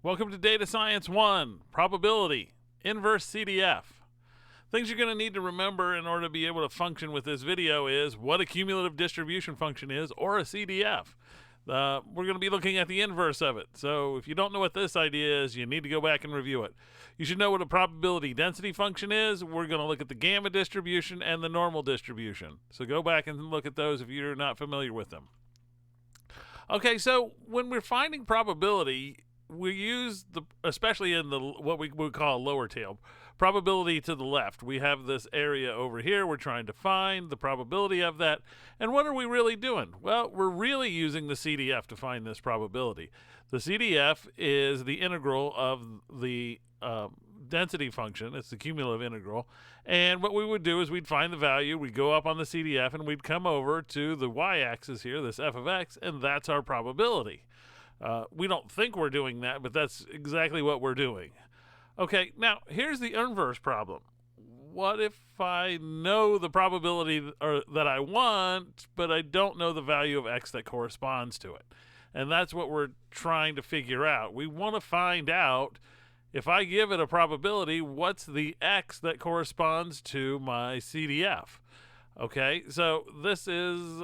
Welcome to Data Science 1, Probability, Inverse CDF. Things you're going to need to remember in order to be able to function with this video is what a cumulative distribution function is, or a CDF. We're going to be looking at the inverse of it. So if you don't know what this idea is, you need to go back and review it. You should know what a probability density function is. We're going to look at the gamma distribution and the normal distribution. So go back and look at those if you're not familiar with them. Okay, so when we're finding probability, we use especially in the what we would call lower tail, probability to the left. We have this area over here. We're trying to find the probability of that. And what are we really doing? Well, we're really using the CDF to find this probability. The CDF is the integral of the density function. It's the cumulative integral. And what we would do is we'd find the value, we'd go up on the CDF, and we'd come over to the y-axis here, this f of x, and that's our probability. We don't think we're doing that, but that's exactly what we're doing. Okay, now here's the inverse problem. What if I know the probability that I want, but I don't know the value of x that corresponds to it? And that's what we're trying to figure out. We want to find out, if I give it a probability, what's the x that corresponds to my CDF? Okay, so this is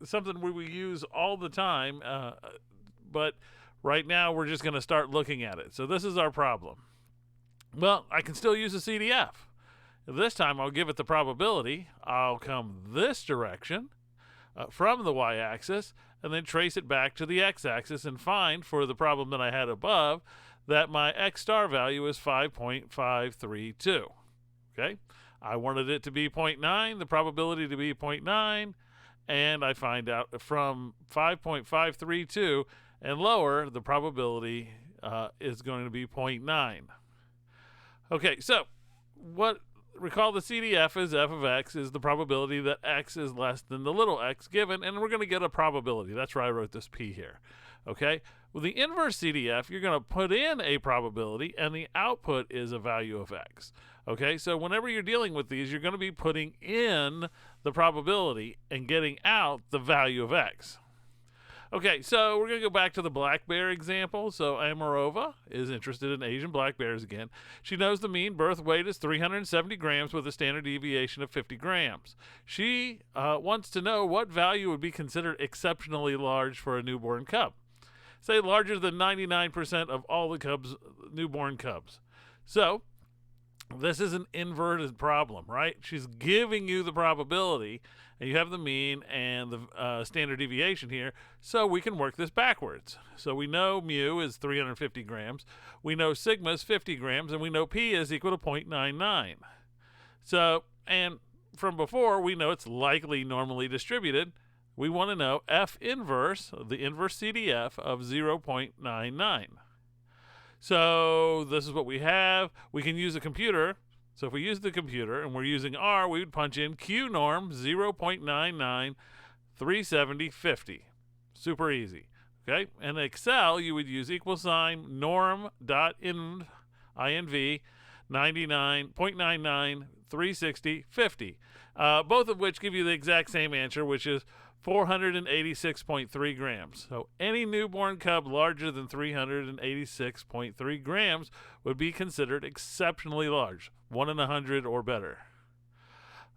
something we use all the time, but right now we're just going to start looking at it. So this is our problem. Well, I can still use a CDF. This time I'll give it the probability. I'll come this direction from the y-axis and then trace it back to the x-axis and find, for the problem that I had above, that my x star value is 5.532. Okay, I wanted it to be 0.9, the probability to be 0.9, and I find out from 5.532 and lower, the probability is going to be 0.9. Okay, so recall the CDF is f of x is the probability that x is less than the little x given, and we're going to get a probability. That's why I wrote this p here. Okay, with the inverse CDF, you're going to put in a probability, and the output is a value of x. Okay, so whenever you're dealing with these, you're going to be putting in the probability and getting out the value of x. Okay, so we're going to go back to the black bear example. So Amarova is interested in Asian black bears again. She knows the mean birth weight is 370 grams with a standard deviation of 50 grams. She wants to know what value would be considered exceptionally large for a newborn cub. Say larger than 99% of all the newborn cubs. So this is an inverted problem, right? She's giving you the probability, and you have the mean and the standard deviation here, so we can work this backwards. So we know mu is 350 grams, we know sigma is 50 grams, and we know p is equal to 0.99. So, and from before, we know it's likely normally distributed. We want to know f inverse, the inverse CDF of 0.99. So this is what we have. We can use a computer. So if we use the computer and we're using R, we would punch in Q norm 0.99 370 50. Super easy. Okay? And in Excel, you would use equal sign norm.inv 0.99 360 50. Both of which give you the exact same answer, which is 486.3 grams. So any newborn cub larger than 386.3 grams would be considered exceptionally large, 1 in 100 or better.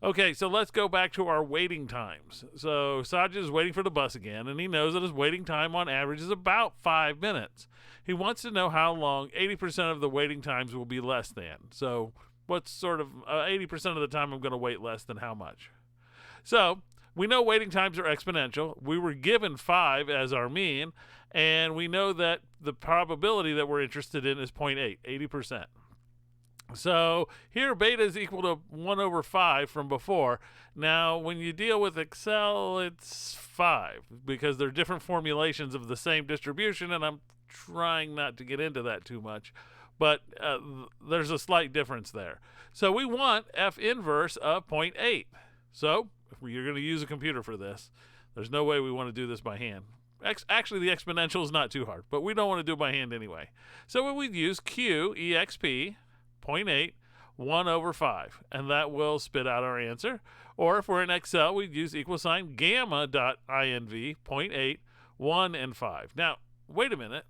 Okay, so let's go back to our waiting times. So Sajid is waiting for the bus again, and he knows that his waiting time on average is about 5 minutes. He wants to know how long 80% of the waiting times will be less than. So what's sort of 80% of the time I'm going to wait less than how much? So we know waiting times are exponential. We were given 5 as our mean, and we know that the probability that we're interested in is 0.8, 80%. So here beta is equal to 1 over 5 from before. Now when you deal with Excel, it's 5 because they're different formulations of the same distribution, and I'm trying not to get into that too much. But there's a slight difference there. So we want f inverse of 0.8. So if you're going to use a computer for this, there's no way we want to do this by hand. Actually, the exponential is not too hard, but we don't want to do it by hand anyway. So we'd use Q, exp, 0.8, 1 over 5, and that will spit out our answer. Or if we're in Excel, we'd use equal sign gamma.inv, 0.8, 1, and 5. Now, wait a minute.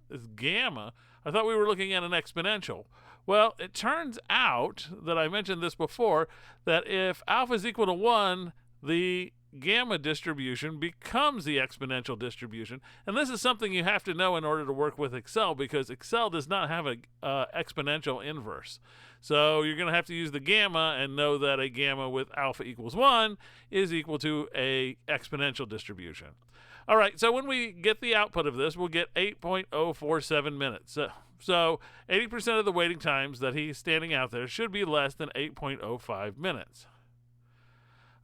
is gamma, I thought we were looking at an exponential. Well, it turns out that I mentioned this before, that if alpha is equal to 1, the gamma distribution becomes the exponential distribution. And this is something you have to know in order to work with Excel, because Excel does not have an exponential inverse. So you're going to have to use the gamma and know that a gamma with alpha equals 1 is equal to a exponential distribution. All right, so when we get the output of this, we'll get 8.047 minutes. So 80% of the waiting times that he's standing out there should be less than 8.05 minutes.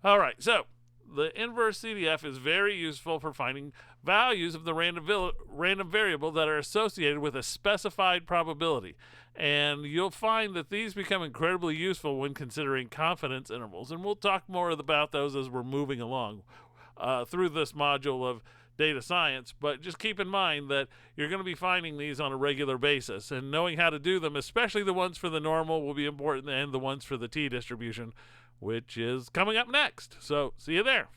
All right, so the inverse CDF is very useful for finding values of the random variable that are associated with a specified probability. And you'll find that these become incredibly useful when considering confidence intervals. And we'll talk more about those as we're moving along through this module of data science. But just keep in mind that you're going to be finding these on a regular basis. And knowing how to do them, especially the ones for the normal, will be important, and the ones for the t-distribution, which is coming up next. So see you there.